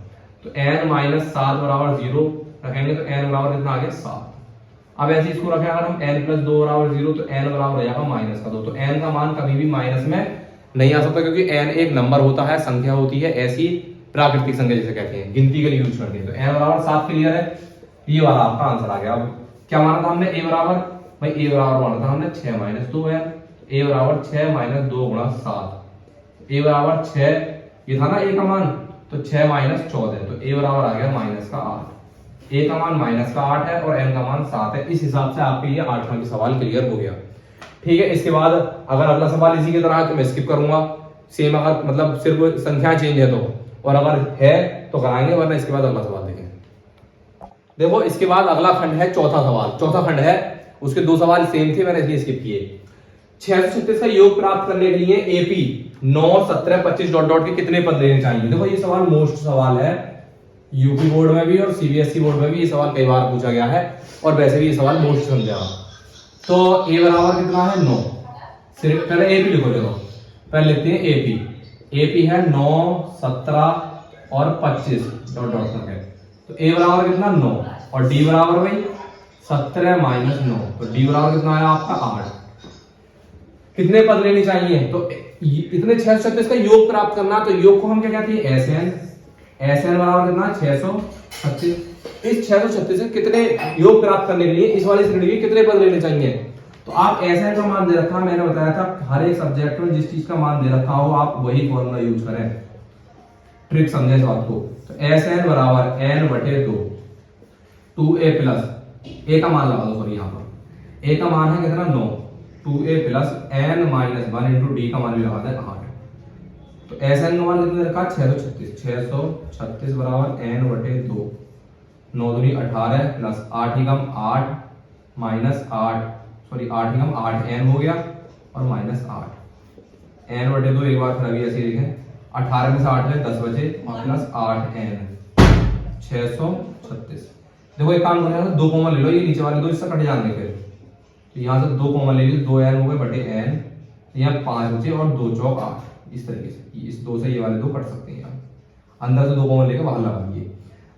तो n माइनस 7 बराबर 0 रखेंगे तो n बराबर कितना आ गया 7। अब ऐसे इसको रखें अगर हम n प्लस 2 बराबर 0 तो n बराबर हो जाएगा माइनस का 2। तो n का मान कभी भी माइनस में नहीं आ सकता, क्योंकि n एक नंबर होता है, संख्या होती है, ऐसी प्राकृतिक संख्या जिसे कहते हैं, गिनती के लिए यूज करते हैं। तो n बराबर 7 क्लियर है, ये वाला आपका आंसर आ गया। अब क्या माना था हमने, a बराबर, भाई a बराबर माना था हमने 6 माइनस 2n, a बराबर 6 माइनस 2 गुणा 7, a बराबर 6, ये था ना a का मान, तो 6 माइनस 14, तो a बराबर आ गया माइनस का 8। a का मान माइनस का 8 है और n का मान 7 है। इस हिसाब से आपके ये 8वां की सवाल क्लियर हो गया। ठीक है, इसके बाद अगर अगला सवाल इसी की तरह है तो मैं स्किप करूंगा, सेम अगर मतलब सिर्फ संख्या चेंज है तो, और अगर है तो कराएंगे, वरना इसके बाद अगला सवाल देखें। देखो इसके बाद अगला खंड है चौथा सवाल, चौथा खंड है, उसके 2 सवाल सेम थे, मैंने इसलिए स्किप किए। 636 का योग प्राप्त करने के लिए एपी 9 17 25 डॉट डॉट के कितने पद लेने चाहिए। देखो ये सवाल मोस्ट सवाल है, यूपी बोर्ड में भी और सीबीएसई बोर्ड में भी ये सवाल कई बार पूछा गया है, और वैसे भी ये सवाल मोस्ट समझा। तो a बराबर कितना है 9, सिर्फ पहले एपी लिखो, देखो पहले लिखते हैं एपी है 9 17 और 25 डॉट डॉट करके, तो a बराबर कितना 9 और d बराबर भाई 17 माइनस 9, तो d बराबर कितना है आपका 8। कितने पद लेने चाहिए, तो इतने 636 का योग प्राप्त करना, तो योग को हम क्या कहते हैं SN बराबर कितना 636। इस 636 से कितने योग प्राप्त करने के लिए इस वाली श्रेणी के कितने पद लेने चाहिए, तो आप SN का मान दे रखा, मैंने बताया था हर एक सब्जेक्ट में जिस चीज का मान दे रखा हो आप वही फॉर्मूला यूज करें, ट्रिक समझे इस बात को। तो SN बराबर n/2 2a प्लस a का मान लगा दो, सॉरी यहाँ पर a का मान है कितना 9, 2a plus n minus 1 into d का मान भी लगा दें 8। तो SN का मान कितना रखा 636 बराबर n/2, 9 दूनी 18 प्लस 8 ही कम 8 माइनस 8, सॉरी 8 ही कम 8n हो गया और माइनस 8 n/2। एक बार फिर अभी ऐसे लिखें, 18 में से 8 ले 10 बचे और प्लस 8n 636। देखो एक काम करना है, 2 कॉमन ले लो, ये नीचे वाले 2 इससे कट जाएंगे, फिर तो यहाँ से 2 कॉमन ले लीजिए, 2n हो गए बटे n, यहाँ 5 बचे और 2 चौक 8, इस तरीके से इस 2 से ये वाले 2 कट सकते हैं, अंदर से 2 कॉमन लेके बाहर लगा दिए।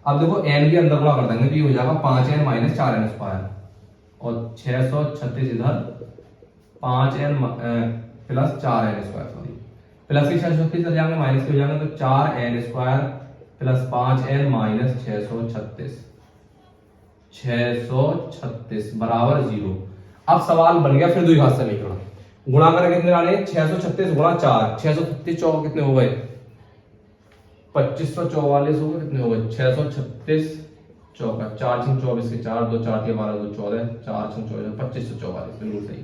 अब देखो n के अंदर गुणा कर देंगे तो ये हो जाएगा 5n माइनस 4n स्क्वायर, और 636 इधर 5n plus 4n square, sorry plus के 636 इधर जाएंगे माइनस के हो जाएंगे, तो 4n square plus 5n minus 636 बराबर 0। अब सवाल बन गया फिर द्विघात समीकरण, गुणा करें कितने लाने 636 गुणा 4, 636 चौक कितने हो गए 2544 हो गए, कितने हो गए 636 चौका 4 6 24 के 4 2 4 के 12 2 14 4 6 24 2544, बिल्कुल सही।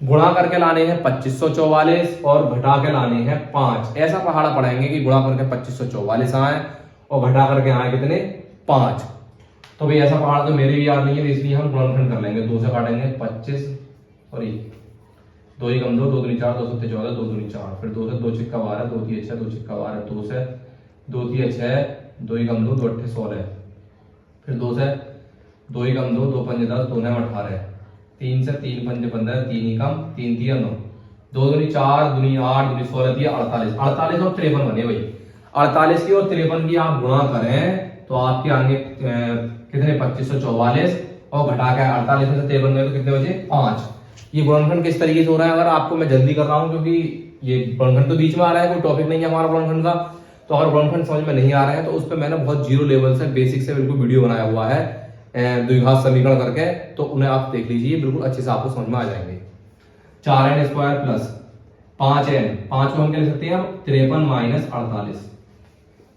गुणा करके लाने हैं 2544 और घटा के लाने हैं 5। ऐसा पहाड़ा पढ़ाएंगे कि गुणा करके 2544 आए और घटा करके आए कितने 5। तो भाई ऐसा पहाड़ तो मेरे भी याद नहीं है, इसलिए हम गुणनखंड कर लेंगे, 2 से काटेंगे 25, सॉरी 2 ही कम 2 2 दूनी 4 2 7 14 2 दूनी 4, फिर 2 से 2 छिक्का 12 2 3 6 2 छिक्का 12, 2 से 2 3 6 2 ही कम 2 2 8 16, फिर 2 से 2 ही कम 2 2 5 10 2 9 18, 3 से 3 5 15 3 ही कम 3 3 9, 2 दूनी 4 दूनी 8 दूनी 16 दिया 48 और 53 बने भाई। 48 की और 53 की आप गुणा करें तो आपके आगे कितने 2544 और घटा के 48 में से 53 गए तो कितने बचे 5। ये गुणनखंड किस तरीके से हो रहा है, अगर आपको मैं जल्दी कर रहा हूँ क्योंकि ये गुणनखंड तो बीच में आ रहा है, कोई टॉपिक नहीं है हमारा गुणनखंड का, तो अगर गुणनखंड समझ में नहीं आ रहा है तो उस पर मैंने बहुत जीरो लेवल से बेसिक से बिल्कुल वीडियो बनाया हुआ है द्विघात समीकरण करके, तो उन्हें आप देख लीजिए, बिल्कुल अच्छे से आपको समझ में आ जाएंगे। 4n² प्लस 5n, 5 को हम क्या लिख सकते हैं अब 53 माइनस 48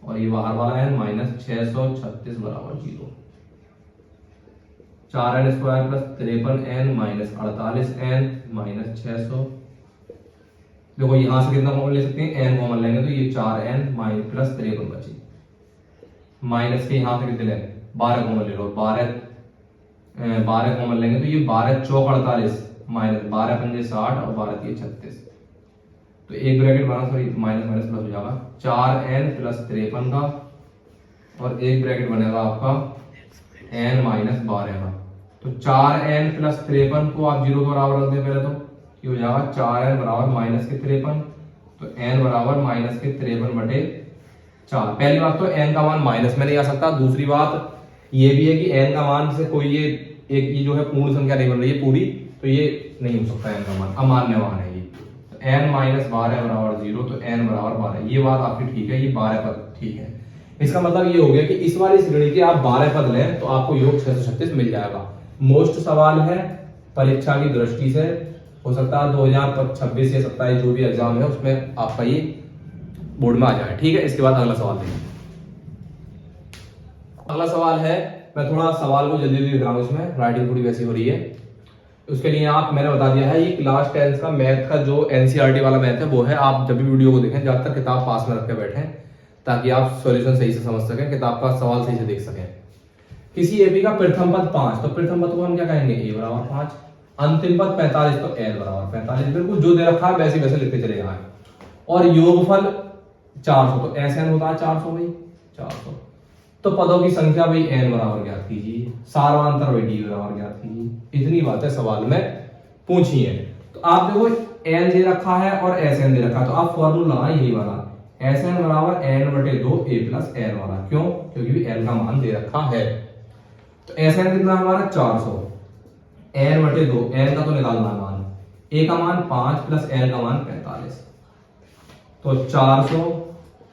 और ये बाहर वाला n माइनस 636 बराबर 0। 4n² plus 53n minus 48n minus 600। देखो यहां से कितना कॉमन ले सकते हैं, n कॉमन लेंगे तो ये 4n माइनस प्लस 53 बची, माइनस के यहां से कितने लेंगे 12 कॉमन ले लो, 12 कॉमन लेंगे तो ये 12 चौक 48 माइनस 12 पंजे 60 और 12 3 36, तो एक ब्रैकेट बना, सॉरी माइनस माइनस प्लस हो जाएगा 4n प्लस 53 का और एक ब्रैकेट बनेगा आपका n माइनस 12 का। तो 4n प्लस 53 को आप 0 के बराबर रख दें पहले, तो ये हो जाएगा 4n बराबर माइनस के 53, तो n बराबर माइनस के 53 बटे 4। पहली बात तो n का मान माइनस में नहीं आ सकता, दूसरी बात ये भी है कि n का मान से कोई ये एक ये जो है पूर्ण संख्या नहीं बन रही है पूरी, तो ये नहीं हो सकता n का मान, अमान्य मान है ये। तो n माइनस 12 बराबर 0, तो n बराबर 12, ये बात आपकी ठीक है, ये 12 पद ठीक है। इसका मतलब ये हो गया कि इस वाली श्रेणी के आप 12 पद लें तो आपको योग 636 मिल जाएगा। मोस्ट सवाल है परीक्षा की दृष्टि से, हो सकता है 2026 या 27 जो भी एग्जाम है उसमें आपका ये बोर्ड में आ जाए, ठीक है। इसके बाद अगला सवाल देखिए। अगला सवाल है, मैं थोड़ा सवाल को जल्दी जल्दी लिख रहा हूँ, इसमें राइटिंग थोड़ी वैसी हो रही है, उसके लिए आप मैंने बता दिया है, ये क्लास 10 का मैथ का जो एनसीईआरटी वाला मैथ है वो है। आप जब भी वीडियो को देखें ज्यादातर किताब पास में रख के बैठें ताकि आप सॉल्यूशन सही से समझ सकें, किताब का सवाल सही से देख सकें। किसी एपी का प्रथम पद 5, तो प्रथम पद को हम क्या कहेंगे a बराबर 5, अंतिम पद 45 तो n बराबर 45, बिल्कुल जो दे रखा है वैसे वैसे लिखते चले जाएं। और योगफल 400, तो SN होता है 400 भाई 400, तो पदों की संख्या भाई n बराबर ज्ञात कीजिए, सारवांतर भाई d बराबर ज्ञात कीजिए। इतनी बातें सवाल में पूछी है। तो आप देखो n दे रखा है और SN दे रखा है, तो आप फॉर्मूला लगाएं यही वाला, SN बराबर n बटे 2 a प्लस n वाला, क्यों, क्योंकि n का मान दे रखा है। तो SN कितना हमारा 400, n बटे 2, n का तो निकालना है मान, a का मान 5 प्लस n का मान 45, तो 400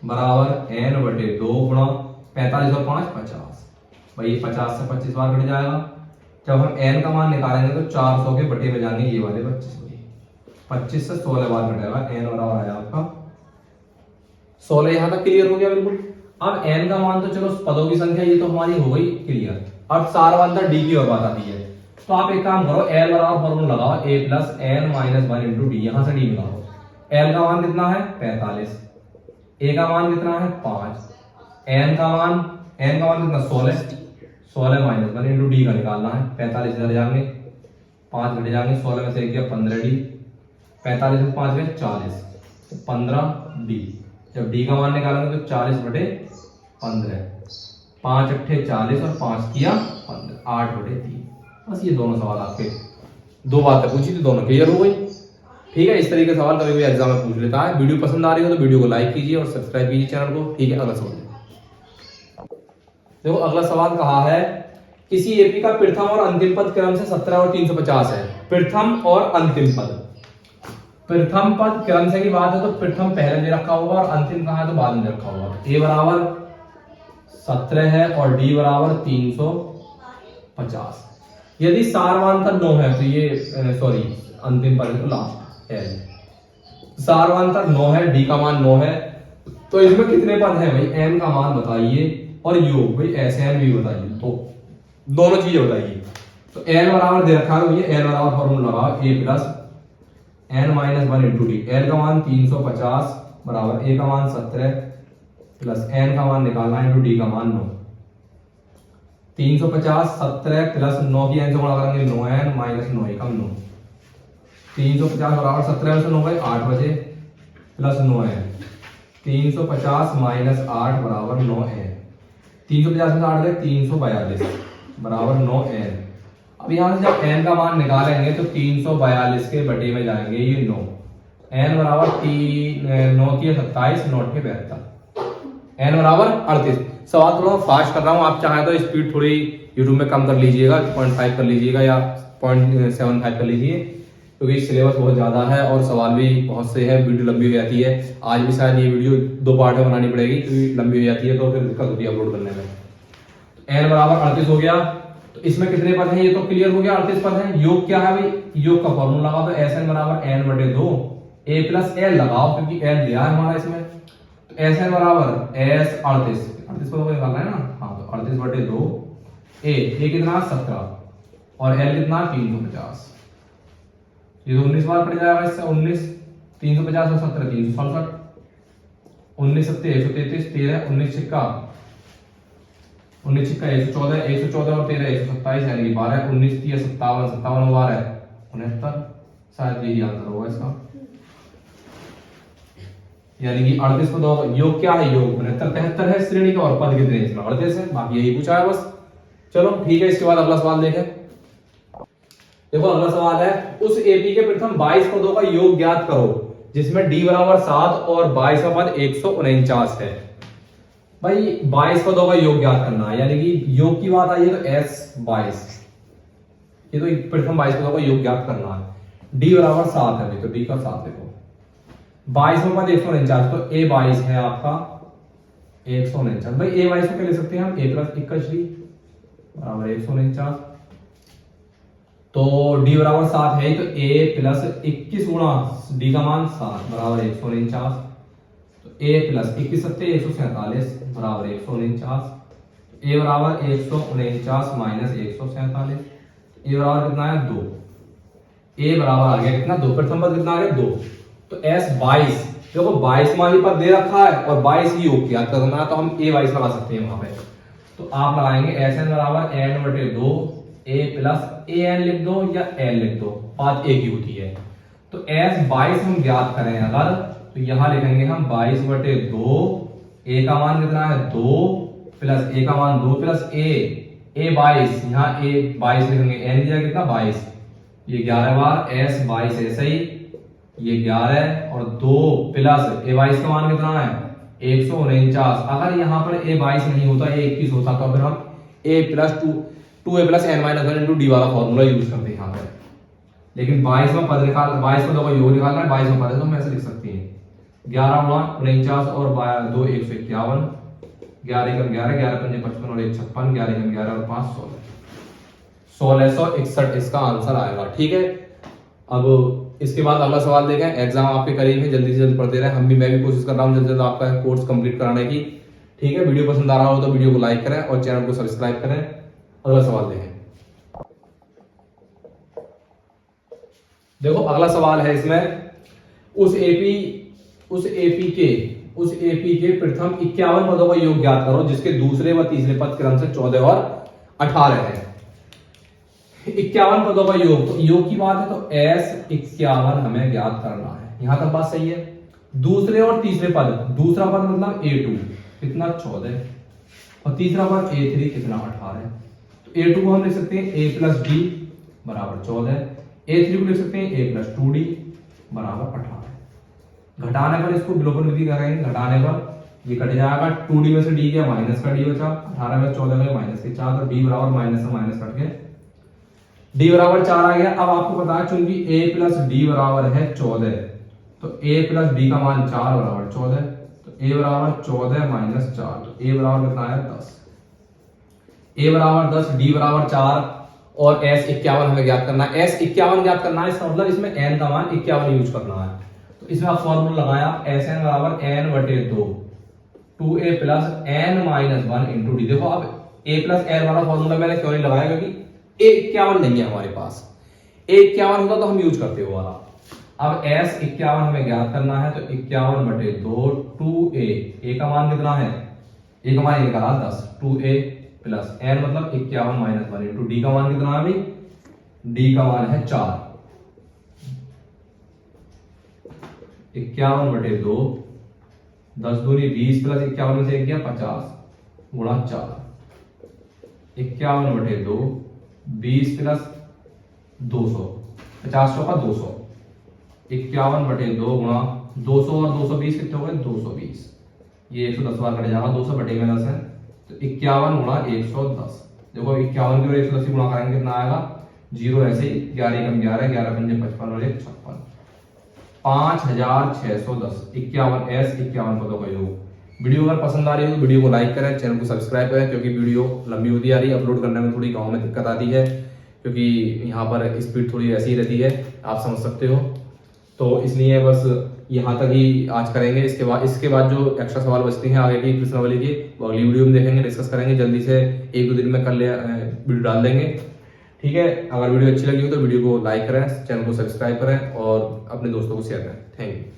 बराबर n बटे 2 गुणा 45 और 5 50, भाई 50 से 25 बार कट जाएगा। जब हम n का मान निकालेंगे तो 400 के बटे में जाएंगे ये वाले 25 से 16 बार कटेगा, n बराबर आया आपका 16। यहां तक क्लियर हो गया बिल्कुल। अब n का मान तो चलो पदों की संख्या ये तो हमारी हो गई क्लियर। अब सारवांतर d की और बात आती है, तो आप एक काम करो, l बराबर फॉर्मूला लगाओ a plus n minus 1 into D, यहां से d निकालो। l का मान कितना है 45, a का मान कितना है 5, n का मान कितना 16 माइनस 1 इंटू डी का निकालना है। 45 इधर जाएंगे, 5 घट जाएंगे, 16 में से एक गया 15 डी, 45 में 5 गए 40, तो 15 डी। जब डी का मान निकालेंगे तो 40 बटे 15, 5 अट्ठे 40 और 5 किया 15, 8 बटे 3। बस ये दोनों सवाल आपके, दो बातें पूछी थी, दोनों क्लियर हो गई, ठीक है। इस तरीके के सवाल कभी भी एग्जाम में पूछ लेता है। वीडियो पसंद आ रही हो तो वीडियो को लाइक कीजिए और सब्सक्राइब कीजिए चैनल को, ठीक है। अगला सवाल देखो, अगला सवाल कहा है, किसी एपी का प्रथम और अंतिम पद क्रम से 17 और 350 है। प्रथम और अंतिम पद, प्रथम पद क्रम से की बात है तो प्रथम पहले दे रखा होगा और अंतिम कहा है तो बाद में दे रखा होगा। a बराबर 17 है और d बराबर 350। यदि सारवांतर 9 है तो ये सॉरी अंतिम पद तो लास्ट l, सारवांतर 9 है, d का मान 9 है, तो इसमें कितने पद हैं भाई, n का मान बताइए और योग भाई SN भी बताइए, तो दोनों चीजें बताइए। तो n बराबर दे रखा है, ये n बराबर फॉर्मूला लगाओ a plus n minus 1 into D. l का मान 350 बराबर a का मान 17 प्लस n का मान निकालना इंटू d का मान 9। 350 17 प्लस 9 की n से गुणा करेंगे 9n माइनस 9 एकम 9। 350 बराबर 17 में से 9 गए 8 बजे प्लस 9n। 350 माइनस 8 बराबर 9n। 350 में से 8 गए 342 बराबर 9n। अब यहां से जब n का मान निकालेंगे तो 342 के बटे में जाएंगे ये 9, n बराबर 9 की 27 9 के 72, n बराबर 38। सवाल थोड़ा फास्ट कर रहा हूँ, आप चाहे तो स्पीड थोड़ी यूट्यूब में कम कर लीजिएगा, 0.5 कर लीजिएगा या 0.75 कर लीजिए, क्योंकि सिलेबस बहुत ज़्यादा है और सवाल भी बहुत से है, वीडियो लंबी हो जाती है। आज भी शायद ये वीडियो 2 पार्ट में बनानी पड़ेगी क्योंकि लंबी हो जाती है तो फिर दिक्कत होती है अपलोड करने में। n बराबर 38 हो गया, तो इसमें कितने पद हैं ये तो क्लियर हो गया, 38 पद हैं। योग क्या है भाई, योग का फॉर्मूला लगाओ, तो Sn बराबर n बटे 2 a प्लस l लगाओ, क्योंकि l दिया है हमारा इसमें, तो Sn बराबर s 38 पदों को निकालना है ना, हाँ, तो 38 बटे 2 a कितना 17 और l कितना 350, ये तो 19 बार पड़ जाएगा इससे, 19 350 और 17 367, 19 सत्ते 133, 13 19 छिक्का 114 114 और 13 127, यानी कि 12 19 30 57 57 12 69, शायद यही आंसर होगा इसका, यानी कि 38 पदों का योग क्या है, योग 69 73 है श्रेणी का, और पद कितने इसमें 38 है, बाकी यही पूछा है बस। चलो ठीक है, इसके बाद अगला सवाल देखें। देखो अगला सवाल है, उस एपी के प्रथम 22 पदों का योग ज्ञात करो जिसमें d बराबर 7 और 22 का पद 149 है। भाई 22 पदों का योग ज्ञात करना है, यानी कि योग की बात आई है तो s 22, ये तो प्रथम 22 पदों का योग ज्ञात करना है। d बराबर 7 है, तो d का 7 देखो, 22 में पद 149, तो a 22 है आपका 149। भाई a 22 को क्या ले सकते हैं हम, a प्लस 21 बराबर 149, तो d बराबर 7 है, तो a प्लस 21 गुणा d का मान 7 बराबर 149, तो a प्लस 21 सत्ते 147 बराबर 149, a बराबर 149 माइनस 147, a बराबर कितना है 2, a बराबर आ गया कितना 2, प्रथम पद कितना आ गया 2, तो s 22, देखो 22 मानी पद दे रखा है और 22 ही योग ज्ञात करना है, तो हम a 22 लगा सकते हैं वहां पे, तो आप लगाएंगे Sn बराबर n बटे 2 a प्लस an लिख दो या l लिख दो, बात एक ही होती है। तो s 22 हम ज्ञात करें अगर, तो यहां लिखेंगे हम 22 बटे 2, a का मान कितना है 2 प्लस a का मान 2 प्लस a 22, यहाँ a 22 लिखेंगे, n दिया कितना 22, ये 11 बार s 22 ऐसे ही, ये 11 और 2 प्लस a 22 का मान कितना है 149। अगर यहाँ पर a 22 नहीं होता, a 21 होता, तो फिर हम a plus 2a plus n minus 1 into D वाला फॉर्मूला यूज करते हैं यहाँ पर, लेकिन 22 में पद निकाल 22 पदों का योग निकालना है, 22 में पद है तो हम ऐसे लिख सकते हैं 11 गुणा 49 और 2 151, 11 एकम 11 11 पंजे 55 और 1 56, 11 एकम 11 और 5 16 1661 इसका आंसर आएगा। ठीक है, अब इसके बाद अगला सवाल देखें। एग्जाम आपके करीब है, जल्दी से जल्दी पढ़ते रहे, मैं भी कोशिश कर रहा हूँ जल्दी जल्दी आपका कोर्स कंप्लीट कराने की। ठीक है, वीडियो पसंद आ रहा हो तो वीडियो को लाइक करें और चैनल को सब्सक्राइब करें। अगला सवाल देखें। देखो अगला सवाल है इसमें, उस एपी के प्रथम 51 पदों का योग ज्ञात करो जिसके दूसरे व तीसरे पद क्रम से 14 और 18 है। 51 पदों का योग, तो योग की बात है तो s 51 हमें ज्ञात करना है, यहां तक बात सही है। दूसरे और तीसरे पद, दूसरा पद मतलब a2 कितना 14 और तीसरा पद a3 कितना 18, तो a2 को हम लिख सकते हैं a प्लस d बराबर 14, a3 को लिख सकते हैं a प्लस 2d बराबर 18। घटाने पर इसको विलोपन विधि करेंगे, घटाने पर ये कट जाएगा, 2d में से d गया माइनस का d बचा, 18 में 14 गया माइनस के 4, तो d बराबर माइनस से माइनस कट के d बराबर 4 आ गया। अब आपको पता है चूंकि a प्लस d बराबर है 14, तो a प्लस d का मान 4 बराबर 14, तो a बराबर 14 माइनस 4, तो a बराबर कितना है 10, a बराबर 10, d बराबर 4 और s 51 हमें ज्ञात करना है। s 51 ज्ञात करना है, इसका मतलब इसमें n का मान 51 यूज करना है। तो इसमें आप फॉर्मूला लगाया Sn बराबर n बटे 2 2a plus n minus 1 into D. देखो अब a प्लस n वाला फॉर्मूला मैंने क्यों नहीं लगाया, क्योंकि a 51 नहीं है हमारे पास, a 51 होता तो हम यूज करते हो वाला। अब s 51 हमें ज्ञात करना है, तो 51 बटे 2 2a का मान कितना है, a का मान निकाला 10, 2a प्लस n मतलब 51 माइनस 1 इंटू डी का मान कितना है अभी, d का मान है 4, 51 बटे 2 10 दूनी 20 प्लस 51 में से 1 गया 50 गुणा 4, 51 बटे 2 20 प्लस 200 50 का 200, 51 बटे 2 गुणा 200 और 220 कितने हो गए 220, ये 110 बार कट जाएगा, 200 बटे में 10 है तो 51 गुणा 110, देखो 51 की 110 से गुणा करेंगे कितना आएगा, 0 ऐसे ही, 11 एकम 11, 11 पंजे 55 और 1 56, 5610, 51 S 51 पदों का योग। वीडियो अगर पसंद आ रही हो तो वीडियो को लाइक करें, चैनल को सब्सक्राइब करें, क्योंकि वीडियो लंबी होती आ रही है, अपलोड करने में थोड़ी गाँव में दिक्कत आती है, क्योंकि यहाँ पर स्पीड थोड़ी ऐसी ही रहती है, आप समझ सकते हो। तो इसलिए बस यहाँ तक ही आज करेंगे। इसके बाद जो एक्स्ट्रा सवाल बचते हैं आगे की प्रश्नावली की, वो अगली वीडियो में देखेंगे, डिस्कस करेंगे, जल्दी से 1-2 दिन में वीडियो डाल देंगे। ठीक है, अगर वीडियो अच्छी लगी हो तो वीडियो को लाइक करें, चैनल को सब्सक्राइब करें और अपने दोस्तों को शेयर करें। Thank you.